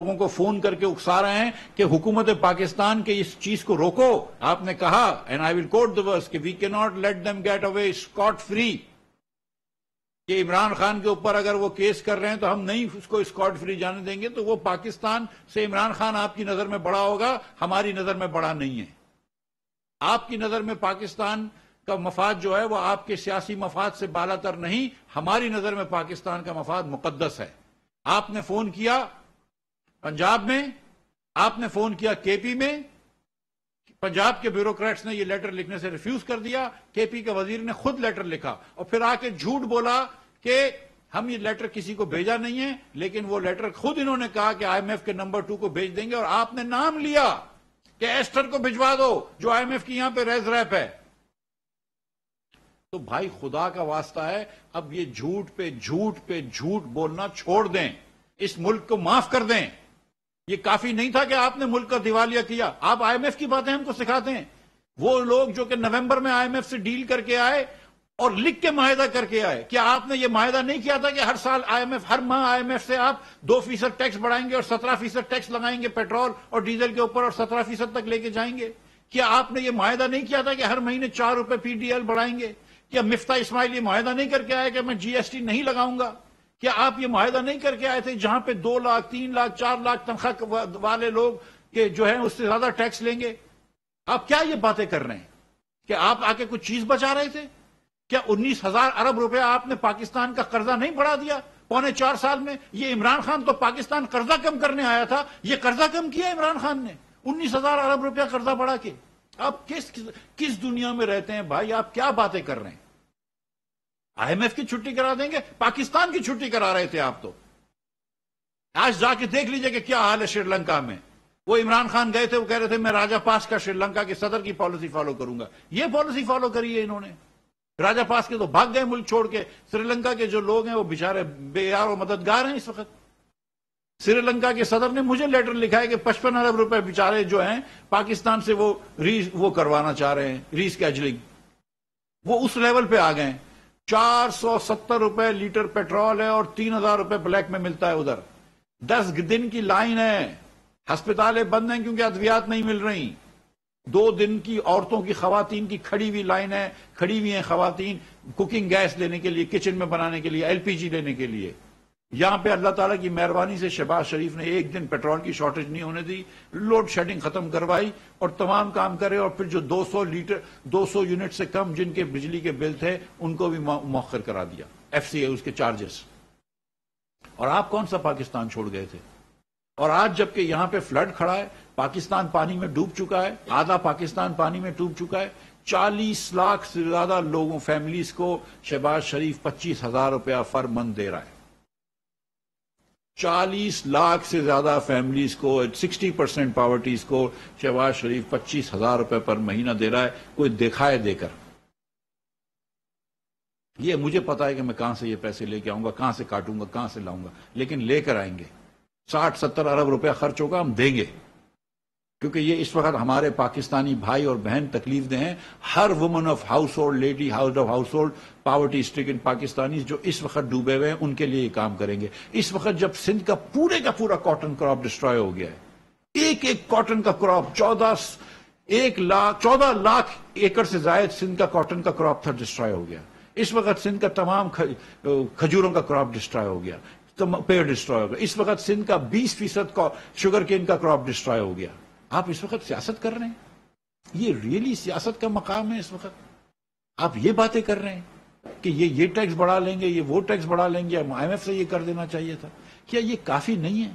لوگوں کو فون کر کے اکسا رہے ہیں کہ حکومت پاکستان کے اس چیز کو روکو. آپ نے کہا اینڈ آئی ول کوٹ دی ورس کہ وی کی not let them get away scot free, کہ عمران خان کے اوپر اگر وہ کیس کر رہے ہیں تو ہم نہیں اس کو اسکاٹ فری جانے دیں گے. تو وہ پاکستان سے عمران خان آپ کی نظر میں بڑا ہوگا، ہماری نظر میں بڑا نہیں ہے. آپ کی نظر میں پاکستان کا مفاد جو ہے وہ آپ کے سیاسی مفاد سے بالا تر نہیں، ہماری نظر میں پاکستان کا مفاد مقدس ہے. آپ نے فون کیا پنجاب میں، آپ نے فون کیا کے پی میں، پنجاب کے بیوروکریٹس نے یہ لیٹر لکھنے سے ریفیوز کر دیا، کے پی کے وزیر نے خود لیٹر لکھا اور پھر آ کے جھوٹ بولا کہ ہم یہ لیٹر کسی کو بھیجا نہیں ہے، لیکن وہ لیٹر خود انہوں نے کہا کہ آئی ایم ایف کے نمبر 2 کو بھیج دیں گے، اور آپ نے نام لیا کہ ایسٹر کو بھجوا دو جو آئی ایم ایف کی یہاں پہ ریز ریپ ہے. تو بھائی خدا کا واسطہ ہے، اب یہ جھوٹ پہ جھوٹ بولنا چھوڑ دیں، اس ملک کو معاف کر دیں. یہ کافی نہیں تھا کہ آپ نے ملک کا دیوالیہ کیا، آپ آئی ایم ایف کی باتیں ہم کو سکھاتے ہیں. وہ لوگ جو کہ نومبر میں آئی ایم ایف سے ڈیل کر کے آئے اور لکھ کے معاہدہ کر کے آئے، کیا آپ نے یہ معاہدہ نہیں کیا تھا کہ ہر سال آئی ایم ایف، ہر ماہ آئی ایم ایف سے آپ 2% ٹیکس بڑھائیں گے اور 17% ٹیکس لگائیں گے پیٹرول اور ڈیزل کے اوپر اور 17% تک لے کے جائیں گے؟ کیا آپ نے یہ معاہدہ نہیں کیا تھا کہ ہر مہینے 4 روپے پی ڈی ایل بڑھائیں گے؟ کیا مفتاح اسماعیل یہ معاہدہ نہیں کر کے آئے کہ میں جی ایس ٹی نہیں لگاؤں گا؟ کیا آپ یہ معاہدہ نہیں کر کے آئے تھے جہاں پہ 2 لاکھ 3 لاکھ 4 لاکھ تنخواہ والے لوگ کہ جو ہیں اس سے زیادہ ٹیکس لیں گے؟ آپ کیا یہ باتیں کر رہے ہیں کہ آپ آ کے کچھ چیز بچا رہے تھے؟ کیا 19,000 ارب روپے آپ نے پاکستان کا قرضہ نہیں بڑھا دیا پونے 4 سال میں؟ یہ عمران خان تو پاکستان قرضہ کم کرنے آیا تھا، یہ قرضہ کم کیا عمران خان نے 19,000 ارب روپیہ قرضہ بڑھا کے. آپ کس دنیا میں رہتے ہیں بھائی؟ آپ کیا باتیں کر رہے ہیں؟ آئی ایم ایف کی چھٹی کرا دیں گے، پاکستان کی چھٹی کرا رہے تھے آپ تو. آج جا کے دیکھ لیجئے کہ کیا حال ہے سری لنکا میں. وہ عمران خان گئے تھے، وہ کہہ رہے تھے میں راجہ پاس کا سری لنکا کے صدر کی پالیسی فالو کروں گا. یہ پالیسی فالو کری ہے انہوں نے. راجہ پاس کے تو بھاگ گئے ملک چھوڑ کے. سری لنکا کے جو لوگ ہیں وہ بیچارے بے یار و مددگار ہیں اس وقت. سری لنکا کے صدر نے مجھے لیٹر لکھا ہے کہ 55 ارب روپے بیچارے جو ہیں پاکستان سے وہ کروانا چاہ رہے ہیں، ری اسکیجولنگ. وہ اس لیول پہ آ گئے. 470 روپے لیٹر پیٹرول ہے اور 3,000 روپے بلیک میں ملتا ہے ادھر. 10 دن کی لائن ہے. ہسپتالیں بند ہیں کیونکہ ادویات نہیں مل رہی. 2 دن کی عورتوں کی، خواتین کی کھڑی ہوئی لائن ہے. کھڑی ہوئی ہیں خواتین کوکنگ گیس لینے کے لیے، کچن میں بنانے کے لیے، ایل پی جی لینے کے لیے. یہاں پہ اللہ تعالیٰ کی مہربانی سے شہباز شریف نے 1 دن پیٹرول کی شارٹیج نہیں ہونے دی، لوڈ شیڈنگ ختم کروائی اور تمام کام کرے. اور پھر جو 200 یونٹ سے کم جن کے بجلی کے بل تھے ان کو بھی مؤخر کرا دیا، ایف سی اے اس کے چارجز. اور آپ کون سا پاکستان چھوڑ گئے تھے؟ اور آج جبکہ یہاں پہ فلڈ کھڑا ہے، پاکستان پانی میں ڈوب چکا ہے، آدھا پاکستان پانی میں ڈوب چکا ہے. 40 لاکھ سے زیادہ لوگوں، فیملیز کو شہباز شریف 25,000 روپیہ فر منتھ دے رہا ہے. 40 لاکھ سے زیادہ فیملیز کو، 60% پاورٹیز کو شہباز شریف 25,000 روپے پر مہینہ دے رہا ہے. کوئی دکھائے دے کر. یہ مجھے پتا ہے کہ میں کہاں سے یہ پیسے لے کے آؤں گا، کہاں سے کاٹوں گا، کہاں سے لاؤں گا، لیکن لے کر آئیں گے. 60-70 ارب روپے خرچ ہوگا، ہم دیں گے. کیونکہ یہ اس وقت ہمارے پاکستانی بھائی اور بہن تکلیف دہ ہیں. ہر woman of household, lady house of household, poverty stricken Pakistani جو اس وقت ڈوبے ہوئے ہیں ان کے لیے یہ کام کریں گے. اس وقت جب سندھ کا پورا کاٹن کراپ ڈسٹروائے ہو گیا ہے، ایک کاٹن کا کراپ 14 لاکھ ایکڑ سے زائد سندھ کا کاٹن کا کراپ تھا، ڈسٹروائے ہو گیا. اس وقت سندھ کا تمام کھجوروں کا کراپ ڈسٹروائے ہو گیا، پیڑ ڈسٹروائے ہو گیا. اس وقت سندھ کا 20% شوگر کین کا کراپ ڈسٹروائے ہو گیا. آپ اس وقت سیاست کر رہے ہیں؟ یہ ریئلی سیاست کا مقام ہے اس وقت؟ آپ یہ باتیں کر رہے ہیں کہ یہ ٹیکس بڑھا لیں گے، یہ وہ ٹیکس بڑھا لیں گے، آئی ایم ایف سے یہ کر دینا چاہیے تھا. کیا یہ کافی نہیں ہے؟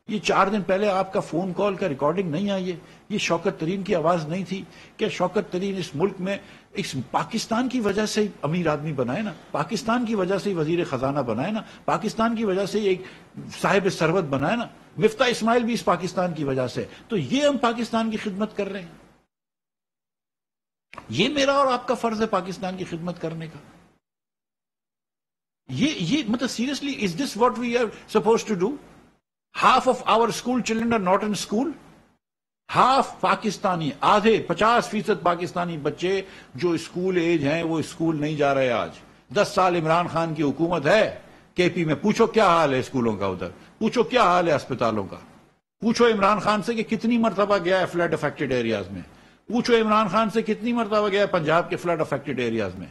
یہ 4 دن پہلے آپ کا فون کال کا ریکارڈنگ نہیں آئی ہے؟ یہ شوکت ترین کی آواز نہیں تھی؟ کیا شوکت ترین اس ملک میں اس پاکستان کی وجہ سے امیر آدمی بنائے نا، پاکستان کی وجہ سے وزیر خزانہ بنائے نا، پاکستان کی وجہ سے ایک صاحب ثروت بنائے نا؟ مفتاح اسماعیل بھی اس پاکستان کی وجہ سے. تو یہ ہم پاکستان کی خدمت کر رہے ہیں. یہ میرا اور آپ کا فرض ہے پاکستان کی خدمت کرنے کا. یہ مطلب seriously, is this what we are suppose to do? Half of our school children are not in school. Half Pakistani, آدھے 50% پاکستانی بچے جو اسکول ایج ہیں وہ اسکول نہیں جا رہے. آج 10 سال عمران خان کی حکومت ہے کے پی میں. پوچھو کیا حال ہے اسکولوں کا، ادھر پوچھو کیا حال ہے اسپتالوں کا. پوچھو عمران خان سے کہ کتنی مرتبہ گیا ہے فلڈ افیکٹڈ ایریاز میں، پوچھو عمران خان سے کتنی مرتبہ گیا ہے پنجاب کے فلڈ افیکٹڈ ایریاز میں.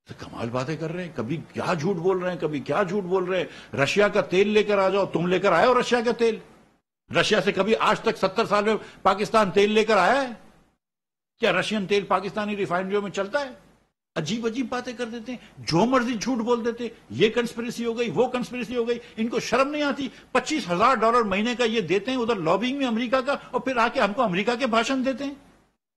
تو کمال باتیں کر رہے ہیں، کبھی کیا جھوٹ بول رہے ہیں، کبھی کیا جھوٹ بول رہے ہیں. رشیا کا تیل لے کر آ جاؤ، تم لے کر آئے ہو رشیا کا تیل؟ رشیا سے کبھی آج تک 70 سال میں پاکستان تیل لے کر آیا ہے؟ کیا رشین تیل پاکستانی ریفائنریوں میں چلتا ہے؟ عجیب عجیب باتیں کر دیتے ہیں، جو مرضی جھوٹ بول دیتے. یہ کنسپریسی ہو گئی، وہ کنسپریسی ہو گئی. ان کو شرم نہیں آتی؟ $25,000 مہینے کا یہ دیتے ہیں ادھر لابنگ میں امریکہ کا، اور پھر آ کے ہم کو امریکہ کے بھاشن دیتے ہیں.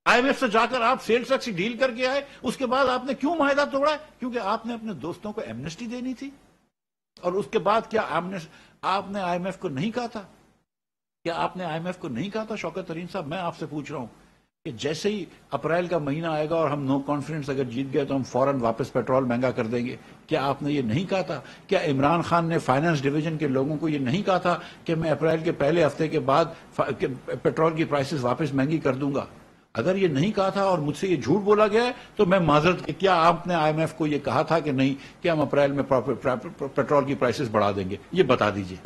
آئی ایم ایف سے جا کر آپ سیلز ٹیکس ڈیل کر کے آئے، اس کے بعد آپ نے کیوں معاہدہ توڑا ہے؟ کیونکہ آپ نے اپنے دوستوں کو ایمنسٹی دینی تھی. اور اس کے بعد کیا آپ نے آئی ایم ایف کو نہیں کہا تھا؟ کیا آپ نے آئی ایم ایف کو نہیں کہا تھا؟ شوکت ترین صاحب، میں آپ سے پوچھ رہا ہوں کہ جیسے ہی اپریل کا مہینہ آئے گا اور ہم نو کانفیڈنس اگر جیت گئے تو ہم فوراً واپس پیٹرول مہنگا کر دیں گے. کیا آپ نے یہ نہیں کہا تھا؟ کیا عمران خان نے فائنانس ڈویژن کے لوگوں کو یہ نہیں کہا تھا کہ میں اپریل کے پہلے ہفتے کے بعد پیٹرول کی پرائسز واپس مہنگی کر دوں گا؟ اگر یہ نہیں کہا تھا اور مجھ سے یہ جھوٹ بولا گیا ہے تو میں معذرت، کیا آپ نے آئی ایم ایف کو یہ کہا تھا کہ نہیں کہ ہم اپریل میں پیٹرول کی پرائسز بڑھا دیں گے؟ یہ بتا دیجئے.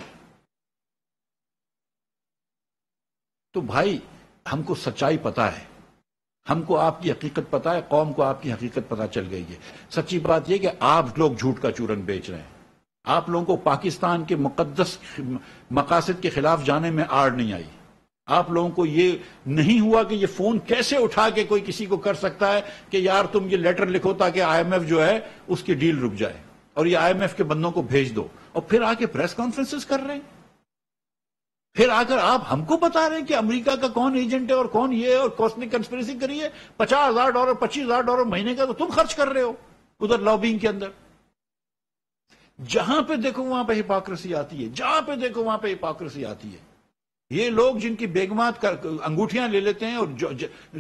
تو بھائی ہم کو سچائی پتا ہے، ہم کو آپ کی حقیقت پتا ہے، قوم کو آپ کی حقیقت پتا چل گئی ہے. سچی بات یہ کہ آپ لوگ جھوٹ کا چورن بیچ رہے ہیں. آپ لوگوں کو پاکستان کے مقدس مقاصد کے خلاف جانے میں آڑ نہیں آئی. آپ لوگوں کو یہ نہیں ہوا کہ یہ فون کیسے اٹھا کے کوئی کسی کو کر سکتا ہے کہ یار تم یہ لیٹر لکھو تاکہ آئی ایم ایف جو ہے اس کی ڈیل رک جائے، اور یہ آئی ایم ایف کے بندوں کو بھیج دو، اور پھر آ کے پریس کانفرنسز کر رہے ہیں. پھر آ کر آپ ہم کو بتا رہے ہیں کہ امریکہ کا کون ایجنٹ ہے اور کون یہ ہے، اور کون کنسپریسی کری ہے. $50,000 $25,000 مہینے کا تو تم خرچ کر رہے ہو ادھر لابنگ کے اندر. جہاں پہ دیکھو وہاں پہ ہپاکریسی آتی ہے، جہاں پہ دیکھو وہاں پہ ہپاکریسی آتی ہے. یہ لوگ جن کی بیگمات انگوٹھیاں لے لیتے ہیں اور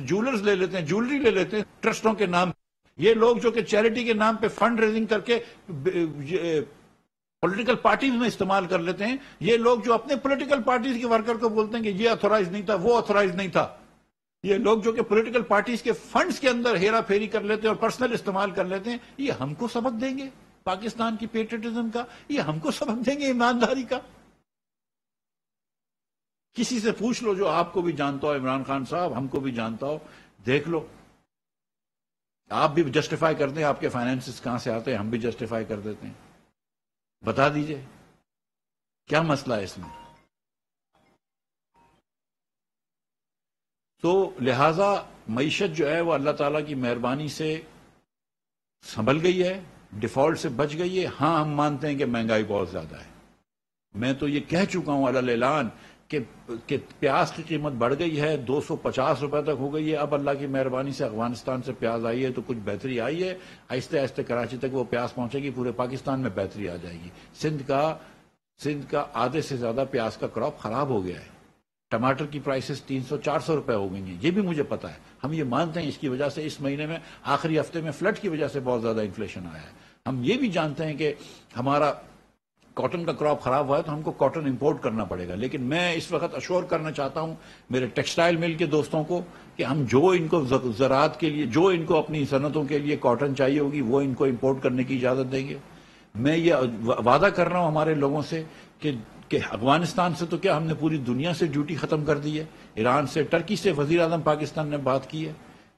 جولرز لے لیتے ہیں، جولری لے لیتے ہیں ٹرسٹوں کے نام، یہ لوگ جو کہ چیریٹی کے نام پہ فنڈ ریزنگ کر کے پولیٹیکل پارٹیز میں استعمال کر لیتے ہیں، یہ لوگ جو اپنے پولیٹیکل پارٹیز کے ورکر کو بولتے ہیں کہ یہ اتھورائز نہیں تھا، وہ اتھورائز نہیں تھا، یہ لوگ جو کہ پولیٹیکل پارٹیز کے فنڈز کے اندر ہیرا پھیری کر لیتے ہیں اور پرسنل استعمال کر لیتے ہیں، یہ ہم کو سبق دیں گے پاکستان کی پیٹریٹزم کا؟ یہ ہم کو سبق دیں گے ایمانداری کا؟ کسی سے پوچھ لو جو آپ کو بھی جانتا ہو، عمران خان صاحب ہم کو بھی جانتا ہو، دیکھ لو. آپ بھی جسٹیفائی کر دیں آپ کے فائنینسز کہاں سے آتے ہیں، ہم بھی جسٹیفائی کر دیتے ہیں. بتا دیجئے کیا مسئلہ ہے اس میں؟ تو لہذا معیشت جو ہے وہ اللہ تعالیٰ کی مہربانی سے سنبھل گئی ہے، ڈیفالٹ سے بچ گئی ہے. ہاں ہم مانتے ہیں کہ مہنگائی بہت زیادہ ہے. میں تو یہ کہہ چکا ہوں علی اعلان کہ پیاز کی قیمت بڑھ گئی ہے، $250 تک ہو گئی ہے. اب اللہ کی مہربانی سے افغانستان سے پیاز آئی ہے تو کچھ بہتری آئی ہے. آہستہ آہستہ کراچی تک وہ پیاز پہنچے گی، پورے پاکستان میں بہتری آ جائے گی. سندھ کا آدھے سے زیادہ پیاز کا کراپ خراب ہو گیا ہے. ٹماٹر کی پرائسز $300-400 ہو گئی ہیں، یہ بھی مجھے پتا ہے. ہم یہ مانتے ہیں اس کی وجہ سے اس مہینے میں آخری ہفتے میں فلڈ کی وجہ سے بہت زیادہ انفلیشن آیا ہے. ہم یہ بھی جانتے ہیں کہ ہمارا کاٹن کا کراپ خراب ہوا ہے تو ہم کو کاٹن امپورٹ کرنا پڑے گا. لیکن میں اس وقت اشور کرنا چاہتا ہوں میرے ٹیکسٹائل مل کے دوستوں کو کہ ہم جو ان کو زراعت کے لیے، جو ان کو اپنی صنعتوں کے لیے کاٹن چاہیے ہوگی وہ ان کو امپورٹ کرنے کی اجازت دیں گے. میں یہ وعدہ کر رہا ہوں ہمارے لوگوں سے کہ افغانستان سے تو کیا ہم نے پوری دنیا سے ڈیوٹی ختم کر دی ہے. ایران سے، ٹرکی سے وزیر اعظم پاکستان نے بات کی ہے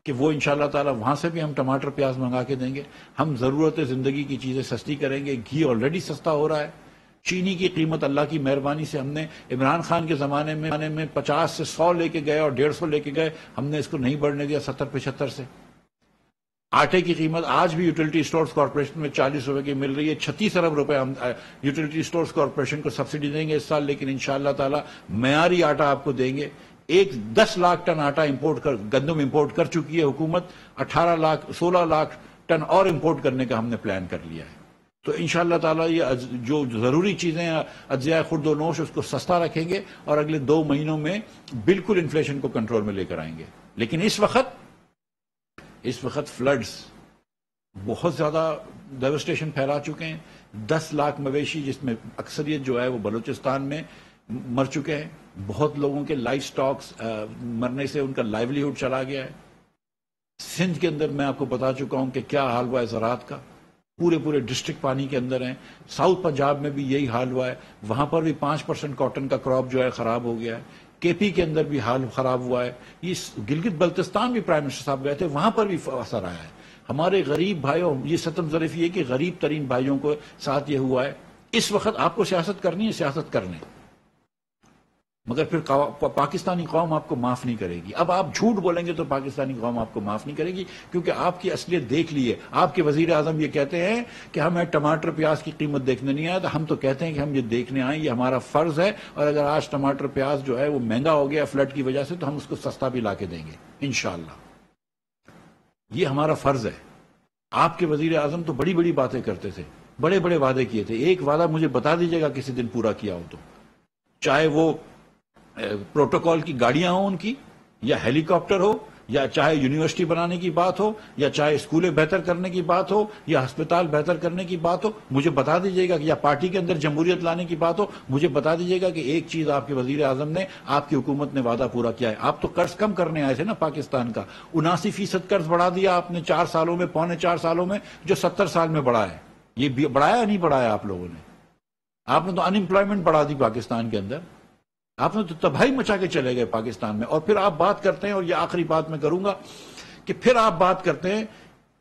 کہ وہ انشاءاللہ تعالی وہاں سے بھی ہم ٹماٹر پیاز منگا کے دیں گے. ہم ضرورت زندگی کی چیزیں سستی کریں گے. گھی آلریڈی سستا ہو رہا ہے. چینی کی قیمت اللہ کی مہربانی سے ہم نے عمران خان کے زمانے میں 50 سے 100 لے کے گئے اور 150 لے کے گئے، ہم نے اس کو نہیں بڑھنے دیا 70-75 سے. آٹے کی قیمت آج بھی یوٹیلٹی سٹورز کارپوریشن میں $40 کی مل رہی ہے. 36 ارب روپے ہم یوٹیلٹی سٹورز کارپوریشن کو سبسڈی دیں گے اس سال، لیکن انشاءاللہ تعالی معیاری آٹا آپ کو دیں گے. 10 لاکھ ٹن آٹا گندم امپورٹ کر چکی ہے حکومت. 16 لاکھ ٹن اور امپورٹ کرنے کا ہم نے پلان کر لیا ہے. تو انشاءاللہ تعالی یہ جو ضروری چیزیں اجزاء خرد و نوش اس کو سستا رکھیں گے اور اگلے 2 مہینوں میں بالکل انفلیشن کو کنٹرول میں لے کر آئیں گے. لیکن اس وقت فلڈز بہت زیادہ ڈیوسٹیشن پھیلا چکے ہیں. 10 لاکھ مویشی جس میں اکثریت جو ہے وہ بلوچستان میں مر چکے ہیں. بہت لوگوں کے لائف سٹاکس مرنے سے ان کا لائیولی ہوڈ چلا گیا ہے. سندھ کے اندر میں آپ کو بتا چکا ہوں کہ کیا حال ہوا ہے زراعت کا. پورے ڈسٹرکٹ پانی کے اندر ہیں. ساؤتھ پنجاب میں بھی یہی حال ہوا ہے, وہاں پر بھی 5% کاٹن کا کراپ جو ہے خراب ہو گیا ہے. کے پی کے اندر بھی حال خراب ہوا ہے. یہ گلگت بلتستان بھی پرائم منسٹر صاحب گئے تھے, وہاں پر بھی اثر آیا ہے. ہمارے غریب بھائیوں, یہ ستم ظریف یہ کہ غریب ترین بھائیوں کو ساتھ یہ ہوا ہے. اس وقت آپ کو سیاست کرنی ہے, سیاست کرنے, مگر پھر پاکستانی قوم آپ کو معاف نہیں کرے گی. اب آپ جھوٹ بولیں گے تو پاکستانی قوم آپ کو معاف نہیں کرے گی, کیونکہ آپ کی اصلیت دیکھ لیے. آپ کے وزیر اعظم یہ کہتے ہیں کہ ہمیں ٹماٹر پیاز کی قیمت دیکھنے نہیں آیا, تو ہم تو کہتے ہیں کہ ہم یہ دیکھنے آئیں, یہ ہمارا فرض ہے. اور اگر آج ٹماٹر پیاز جو ہے وہ مہنگا ہو گیا فلڈ کی وجہ سے, تو ہم اس کو سستا بھی لا کے دیں گے انشاءاللہ. یہ ہمارا فرض ہے. آپ کے وزیر اعظم تو بڑی بڑی باتیں کرتے تھے, بڑے بڑے وعدے کیے تھے. ایک وعدہ مجھے بتا دیجیے گا کسی دن پورا کیا ہو تو, چاہے وہ پروٹوکول کی گاڑیاں ہوں ان کی, یا ہیلی کاپٹر ہو, یا چاہے یونیورسٹی بنانے کی بات ہو, یا چاہے اسکولیں بہتر کرنے کی بات ہو, یا ہسپتال بہتر کرنے کی بات ہو. مجھے بتا دیجیے گا کہ یا پارٹی کے اندر جمہوریت لانے کی بات ہو, مجھے بتا دیجیے گا کہ ایک چیز آپ کے وزیر اعظم نے, آپ کی حکومت نے وعدہ پورا کیا ہے. آپ تو قرض کم کرنے آئے تھے نا پاکستان کا, 79% قرض بڑھا دیا آپ نے 4 سالوں میں, 3.25 سالوں میں, جو 70 سال میں بڑھا ہے. یہ بڑھایا نہیں بڑھایا آپ لوگوں نے؟ آپ نے تو ان امپلائمنٹ بڑھا دی پاکستان کے اندر, آپ نے تو تباہی مچا کے چلے گئے پاکستان میں. اور پھر آپ بات کرتے ہیں, اور یہ آخری بات میں کروں گا, کہ پھر آپ بات کرتے ہیں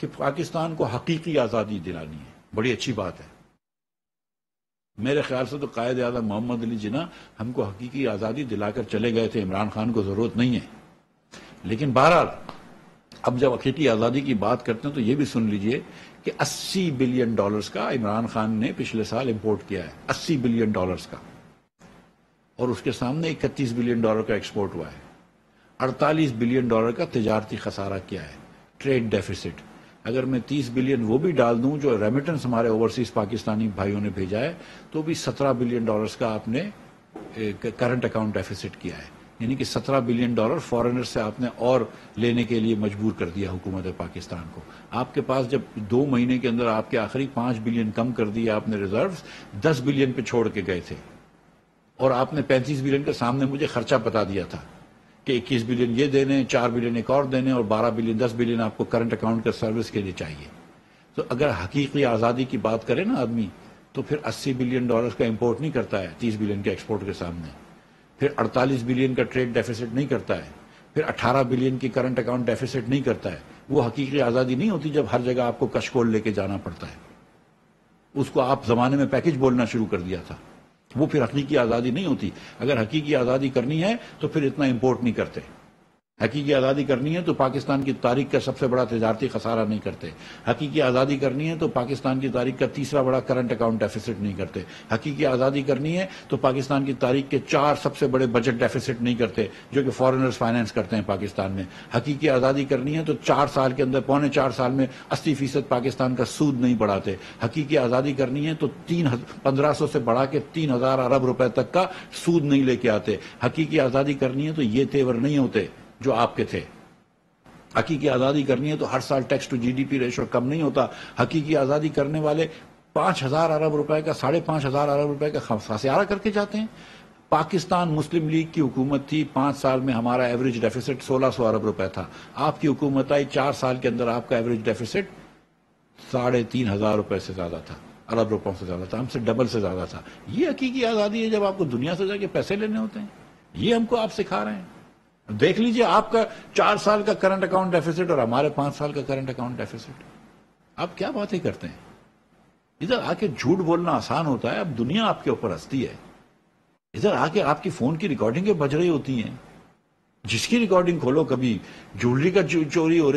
کہ پاکستان کو حقیقی آزادی دلانی ہے. بڑی اچھی بات ہے. میرے خیال سے تو قائد اعظم محمد علی جناح ہم کو حقیقی آزادی دلا کر چلے گئے تھے, عمران خان کو ضرورت نہیں ہے. لیکن بہرحال اب جب حقیقی آزادی کی بات کرتے ہیں تو یہ بھی سن لیجئے کہ $80 بلین کا عمران خان نے پچھلے سال امپورٹ کیا ہے, $80 بلین کا, اور اس کے سامنے $31 بلین کا ایکسپورٹ ہوا ہے. $48 بلین کا تجارتی خسارہ کیا ہے, ٹریڈ ڈیفیسٹ. اگر میں 30 بلین وہ بھی ڈال دوں جو ریمیٹنس ہمارے اوورسیز پاکستانی بھائیوں نے بھیجا ہے, تو بھی $17 بلین کا آپ نے کرنٹ اکاؤنٹ ڈیفیسٹ کیا ہے. یعنی کہ $17 بلین فارنر سے آپ نے اور لینے کے لیے مجبور کر دیا حکومت پاکستان کو. آپ کے پاس جب 2 مہینے کے اندر آپ کے آخری 5 بلین کم کر دیا آپ نے ریزروز, 10 بلین پہ چھوڑ کے گئے تھے, اور آپ نے 35 بلین کے سامنے مجھے خرچہ بتا دیا تھا کہ 21 بلین یہ دینے, 4 بلین ایک اور دینے, اور 12 بلین 10 بلین آپ کو کرنٹ اکاؤنٹ کا سروس کے لیے چاہیے. تو اگر حقیقی آزادی کی بات کرے نا آدمی, تو پھر $80 بلین کا امپورٹ نہیں کرتا ہے 30 بلین کے ایکسپورٹ کے سامنے, پھر 48 بلین کا ٹریڈ ڈیفیسٹ نہیں کرتا ہے, پھر 18 بلین کی کرنٹ اکاؤنٹ ڈیفیسٹ نہیں کرتا ہے. وہ حقیقی آزادی نہیں ہوتی جب ہر جگہ آپ کو کشکول لے کے جانا پڑتا ہے. اس کو آپ زمانے میں پیکج بولنا شروع کر دیا تھا. وہ پھر حقیقی آزادی نہیں ہوتی. اگر حقیقی آزادی کرنی ہے تو پھر اتنا امپورٹ نہیں کرتے. حقیقی آزادی کرنی ہے تو پاکستان کی تاریخ کا سب سے بڑا تجارتی خسارہ نہیں کرتے. حقیقی آزادی کرنی ہے تو پاکستان کی تاریخ کا تیسرا بڑا کرنٹ اکاؤنٹ ڈیفیسٹ نہیں کرتے. حقیقی آزادی کرنی ہے تو پاکستان کی تاریخ کے 4 سب سے بڑے بجٹ ڈیفیسٹ نہیں کرتے جو کہ فارنرز فائنینس کرتے ہیں پاکستان میں. حقیقی آزادی کرنی ہے تو 4 سال کے اندر, 4.25 سال میں 80% پاکستان کا سود نہیں بڑھاتے. حقیقی آزادی کرنی ہے تو 1500 سے بڑھا کے 3000 ارب روپے تک کا سود نہیں لے کے آتے. حقیقی آزادی کرنی ہے تو یہ تیور نہیں ہوتے جو آپ کے تھے. حقیقی آزادی کرنی ہے تو ہر سال ٹیکس ٹو جی ڈی پی ریشو کم نہیں ہوتا. حقیقی آزادی کرنے والے 5000 ارب روپے کا, 5500 ارب روپے کا خسارہ کر کے جاتے ہیں. پاکستان مسلم لیگ کی حکومت تھی, 5 سال میں ہمارا ایوریج ڈیفیسٹ 1600 ارب روپے تھا. آپ کی حکومت آئی, 4 سال کے اندر آپ کا ایوریج ڈیفیسٹ 3500 روپے سے زیادہ تھا, ارب روپوں سے زیادہ تھا, ہم سے ڈبل سے زیادہ تھا. یہ حقیقی آزادی ہے جب آپ کو دنیا سے جا کے پیسے لینے ہوتے ہیں. یہ ہم کو آپ سکھا رہے ہیں. دیکھ لیجئے آپ کا 4 سال کا کرنٹ اکاؤنٹ ڈیفیسٹ اور ہمارے 5 سال کا کرنٹ اکاؤنٹ ڈیفیسٹ. آپ کیا باتیں کرتے ہیں؟ ادھر آ کے جھوٹ بولنا آسان ہوتا ہے, اب دنیا آپ کے اوپر ہنستی ہے. ادھر آ کے آپ کی فون کی ریکارڈنگیں بج رہی ہوتی ہیں, جس کی ریکارڈنگ کھولو کبھی جویلری کا چوری ہو رہی